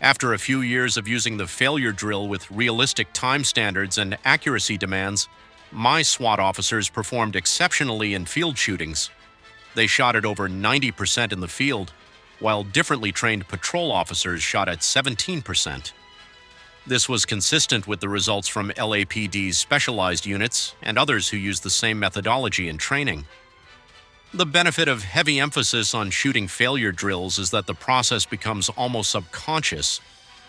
After a few years of using the failure drill with realistic time standards and accuracy demands, my SWAT officers performed exceptionally in field shootings. They shot at over 90% in the field, while differently trained patrol officers shot at 17%. This was consistent with the results from LAPD's specialized units and others who use the same methodology in training. The benefit of heavy emphasis on shooting failure drills is that the process becomes almost subconscious.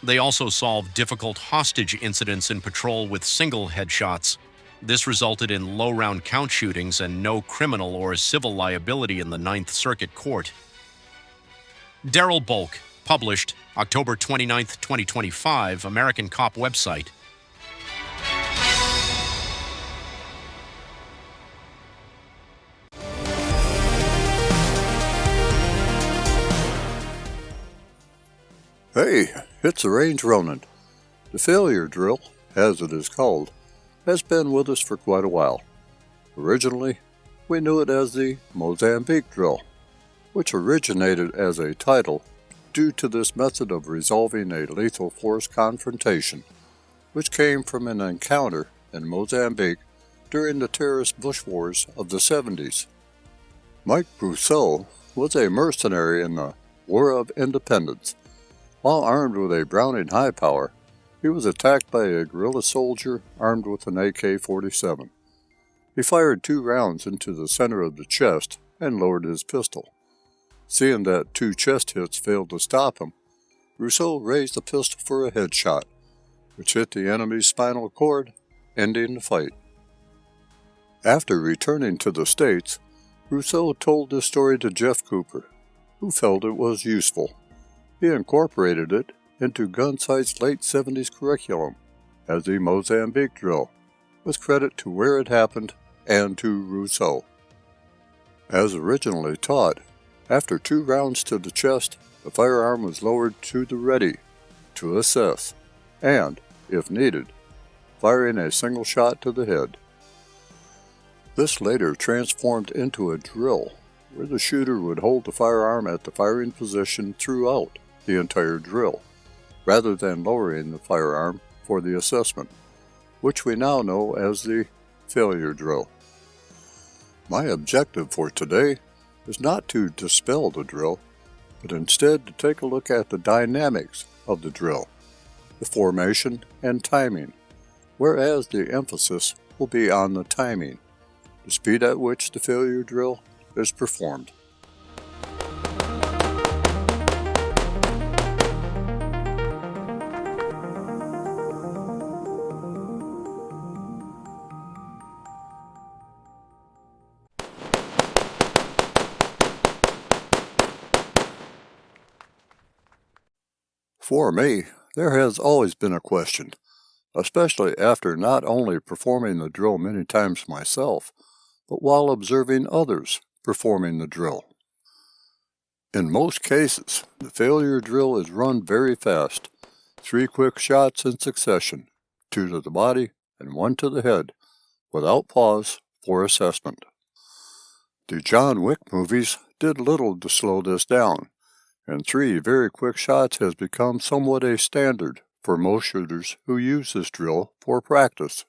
They also solve difficult hostage incidents in patrol with single headshots. This resulted in low round count shootings and no criminal or civil liability in the Ninth Circuit Court. Daryl Bulk, published October 29, 2025, American Cop website. Hey, it's the Range Ronin. The failure drill, as it is called, has been with us for quite a while. Originally, we knew it as the Mozambique Drill, which originated as a title due to this method of resolving a lethal force confrontation, which came from an encounter in Mozambique during the terrorist bush wars of the 70s. Mike Rousseau was a mercenary in the War of Independence. While armed with a Browning high power, he was attacked by a guerrilla soldier armed with an AK-47. He fired 2 rounds into the center of the chest and lowered his pistol. Seeing that 2 chest hits failed to stop him, Rousseau raised the pistol for a headshot, which hit the enemy's spinal cord, ending the fight. After returning to the States, Rousseau told this story to Jeff Cooper, who felt it was useful. He incorporated it into Gunsite's late 70s curriculum as the Mozambique Drill, with credit to where it happened and to Rousseau. As originally taught, after 2 rounds to the chest, the firearm was lowered to the ready to assess, and, if needed, firing a single shot to the head. This later transformed into a drill, where the shooter would hold the firearm at the firing position throughout the entire drill, rather than lowering the firearm for the assessment, which we now know as the failure drill. My objective for today is not to dispel the drill, but instead to take a look at the dynamics of the drill, the formation and timing, whereas the emphasis will be on the timing, the speed at which the failure drill is performed. For me, there has always been a question, especially after not only performing the drill many times myself, but while observing others performing the drill. In most cases, the failure drill is run very fast, 3 quick shots in succession, 2 to the body and 1 to the head, without pause for assessment. The John Wick movies did little to slow this down, and 3 very quick shots has become somewhat a standard for most shooters who use this drill for practice.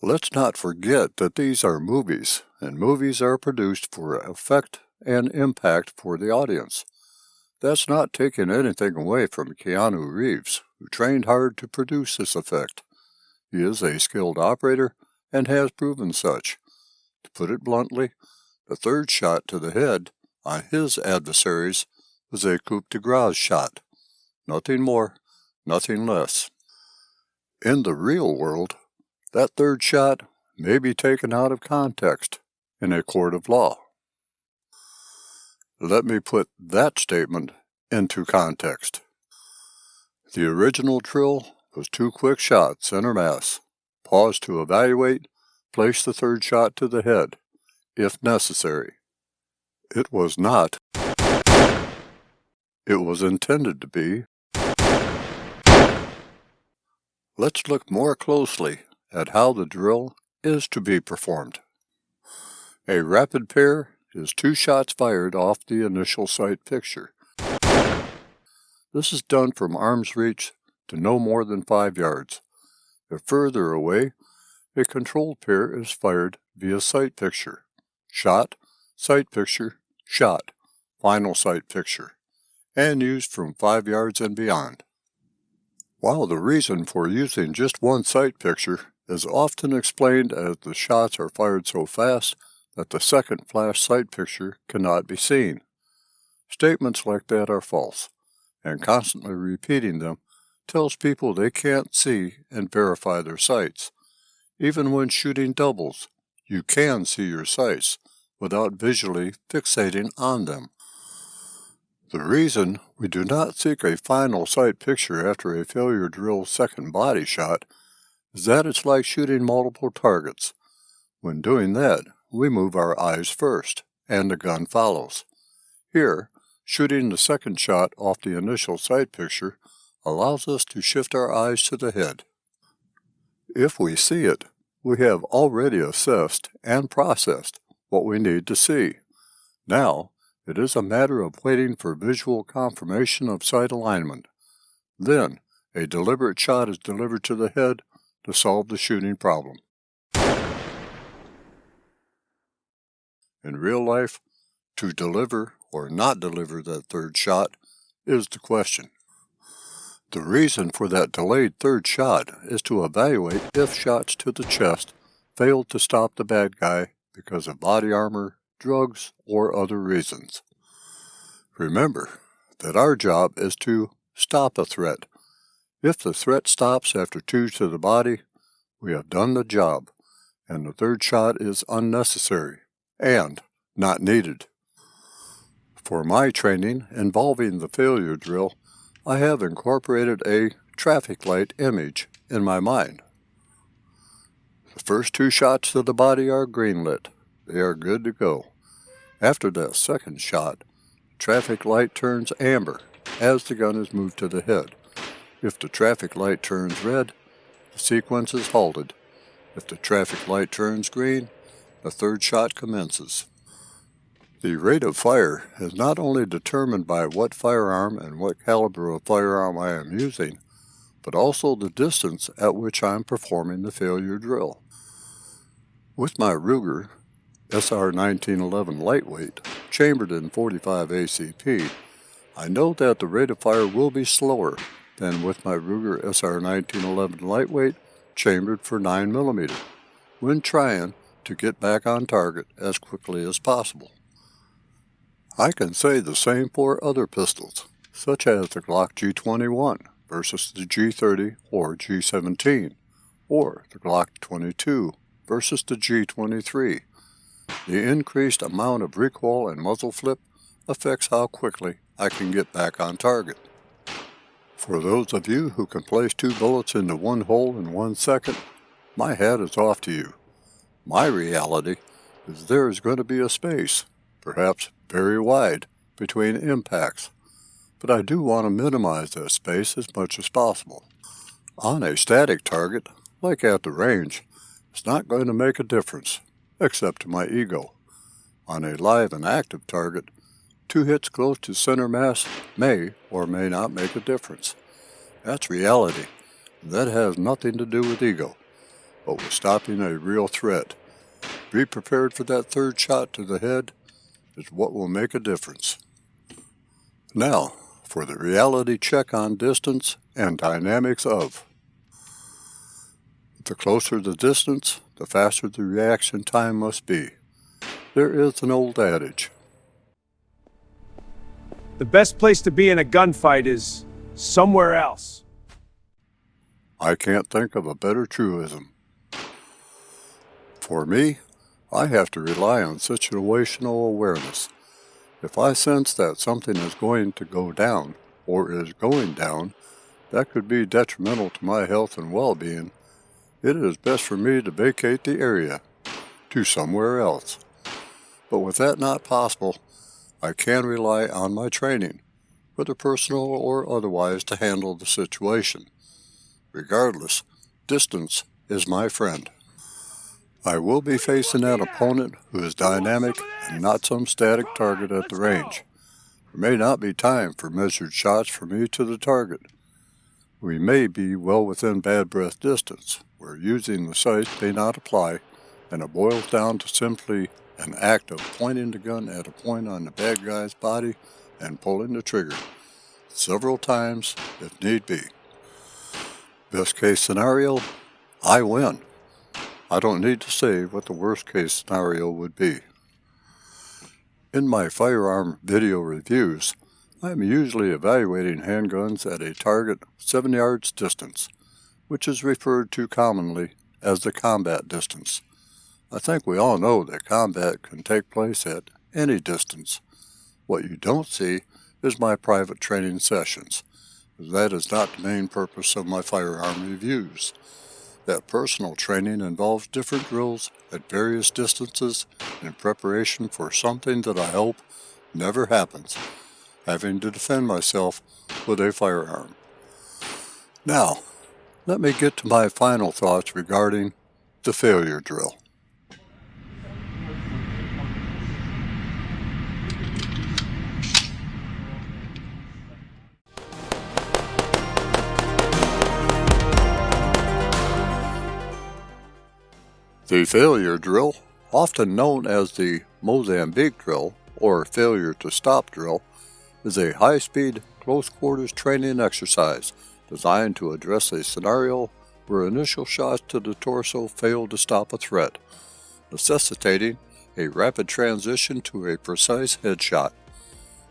Let's not forget that these are movies, and movies are produced for effect and impact for the audience. That's not taking anything away from Keanu Reeves, who trained hard to produce this effect. He is a skilled operator and has proven such. To put it bluntly, the 3rd shot to the head on his adversaries was a coup de grace shot. Nothing more, nothing less. In the real world, that 3rd shot may be taken out of context in a court of law. Let me put that statement into context. The original drill was 2 quick shots en masse, pause to evaluate, place the 3rd shot to the head, if necessary. It was not. It was intended to be. Let's look more closely at how the drill is to be performed. A rapid pair is 2 shots fired off the initial sight picture. This is done from arm's reach to no more than 5 yards. If further away, a controlled pair is fired via sight picture. Shot, sight picture, shot, final sight picture, and used from 5 yards and beyond. While the reason for using just one sight picture is often explained as the shots are fired so fast that the second flash sight picture cannot be seen. Statements like that are false, and constantly repeating them tells people they can't see and verify their sights. Even when shooting doubles, you can see your sights without visually fixating on them. The reason we do not seek a final sight picture after a failure drill second body shot is that it's like shooting multiple targets. When doing that, we move our eyes first, and the gun follows. Here, shooting the second shot off the initial sight picture allows us to shift our eyes to the head. If we see it, we have already assessed and processed what we need to see. Now, it is a matter of waiting for visual confirmation of sight alignment. Then, a deliberate shot is delivered to the head to solve the shooting problem. In real life, to deliver or not deliver that third shot is the question. The reason for that delayed third shot is to evaluate if shots to the chest failed to stop the bad guy because of body armor, drugs, or other reasons. Remember that our job is to stop a threat. If the threat stops after 2 to the body, we have done the job, and the third shot is unnecessary and not needed. For my training involving the failure drill, I have incorporated a traffic light image in my mind. The first 2 shots to the body are green lit. They are good to go. After that second shot, the traffic light turns amber as the gun is moved to the head. If the traffic light turns red, the sequence is halted. If the traffic light turns green, the third shot commences. The rate of fire is not only determined by what firearm and what caliber of firearm I am using, but also the distance at which I am performing the failure drill. With my Ruger SR 1911 lightweight, chambered in 45 ACP, I know that the rate of fire will be slower than with my Ruger SR 1911 lightweight, chambered for 9mm, when trying to get back on target as quickly as possible. I can say the same for other pistols, such as the Glock G21 versus the G30 or G17, or the Glock 22 versus the G23. The increased amount of recoil and muzzle flip affects how quickly I can get back on target. For those of you who can place 2 bullets into one hole in 1 second, my hat is off to you. My reality is there is going to be a space, perhaps very wide, between impacts, but I do want to minimize that space as much as possible. On a static target, like at the range, it's not going to make a difference, except to my ego. On a live and active target, 2 hits close to center mass may or may not make a difference. That's reality. That has nothing to do with ego, but with stopping a real threat. Be prepared for that third shot to the head is what will make a difference. Now, for the reality check on distance and dynamics of. The closer the distance, the faster the reaction time must be. There is an old adage. The best place to be in a gunfight is somewhere else. I can't think of a better truism. For me, I have to rely on situational awareness. If I sense that something is going to go down, or is going down, that could be detrimental to my health and well-being, it is best for me to vacate the area to somewhere else. But with that not possible, I can rely on my training, whether personal or otherwise, to handle the situation. Regardless, distance is my friend. I will be facing an opponent who is dynamic and not some static target at the range. There may not be time for measured shots from me to the target. We may be well within bad breath distance, where using the sights may not apply, and it boils down to simply an act of pointing the gun at a point on the bad guy's body and pulling the trigger, several times if need be. Best case scenario, I win. I don't need to say what the worst case scenario would be. In my firearm video reviews, I am usually evaluating handguns at a target 7 yards distance, which is referred to commonly as the combat distance. I think we all know that combat can take place at any distance. What you don't see is my private training sessions, as that is not the main purpose of my firearm reviews. That personal training involves different drills at various distances in preparation for something that I hope never happens, having to defend myself with a firearm. Now, let me get to my final thoughts regarding the failure drill. The failure drill, often known as the Mozambique Drill or failure to stop drill, is a high-speed, close-quarters training exercise designed to address a scenario where initial shots to the torso fail to stop a threat, necessitating a rapid transition to a precise headshot.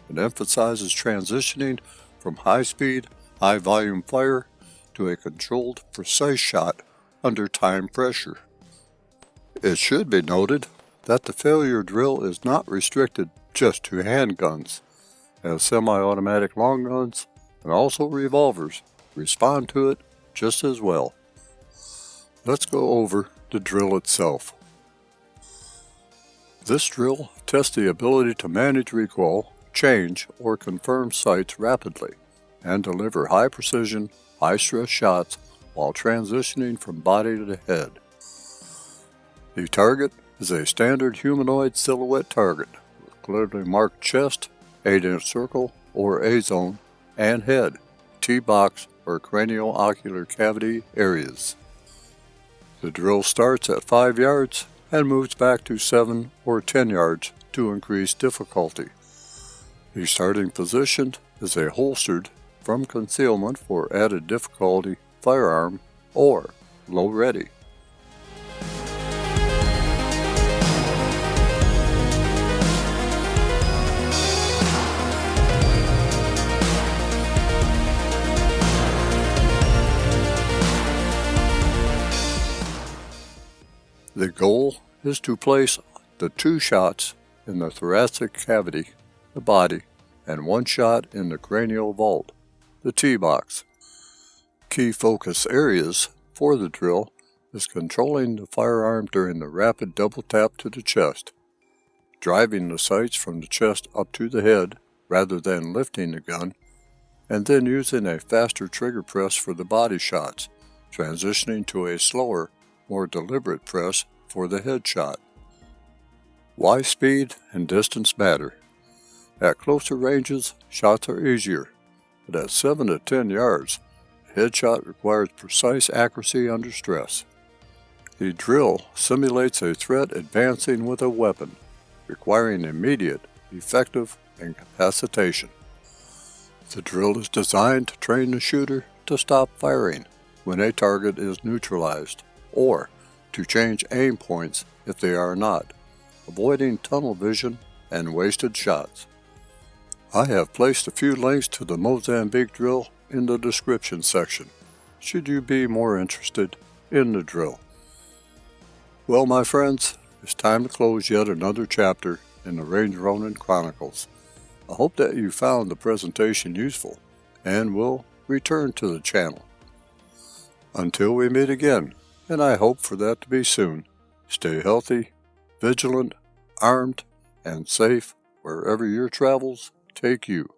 It emphasizes transitioning from high-speed, high-volume fire to a controlled, precise shot under time pressure. It should be noted that the failure drill is not restricted just to handguns, as semi-automatic long guns and also revolvers respond to it just as well. Let's go over the drill itself. This drill tests the ability to manage recoil, change, or confirm sights rapidly, and deliver high-precision, high-stress shots while transitioning from body to head. The target is a standard humanoid silhouette target with clearly marked chest, 8-inch circle or A-zone, and head, T-box or cranial-ocular cavity areas. The drill starts at 5 yards and moves back to 7 or 10 yards to increase difficulty. The starting position is a holstered, from concealment for added difficulty, firearm or low ready. The goal is to place the 2 shots in the thoracic cavity, the body, and 1 shot in the cranial vault, the T-box. Key focus areas for the drill is controlling the firearm during the rapid double tap to the chest, driving the sights from the chest up to the head rather than lifting the gun, and then using a faster trigger press for the body shots, transitioning to a slower, more deliberate press for the headshot. Why speed and distance matter. At closer ranges, shots are easier, but at 7 to 10 yards, a headshot requires precise accuracy under stress. The drill simulates a threat advancing with a weapon, requiring immediate, effective incapacitation. The drill is designed to train the shooter to stop firing when a target is neutralized, or to change aim points if they are not, avoiding tunnel vision and wasted shots. I have placed a few links to the Mozambique Drill in the description section, should you be more interested in the drill. Well, my friends, it's time to close yet another chapter in the Range Ronin Chronicles. I hope that you found the presentation useful and will return to the channel. Until we meet again, and I hope for that to be soon, stay healthy, vigilant, armed, and safe wherever your travels take you.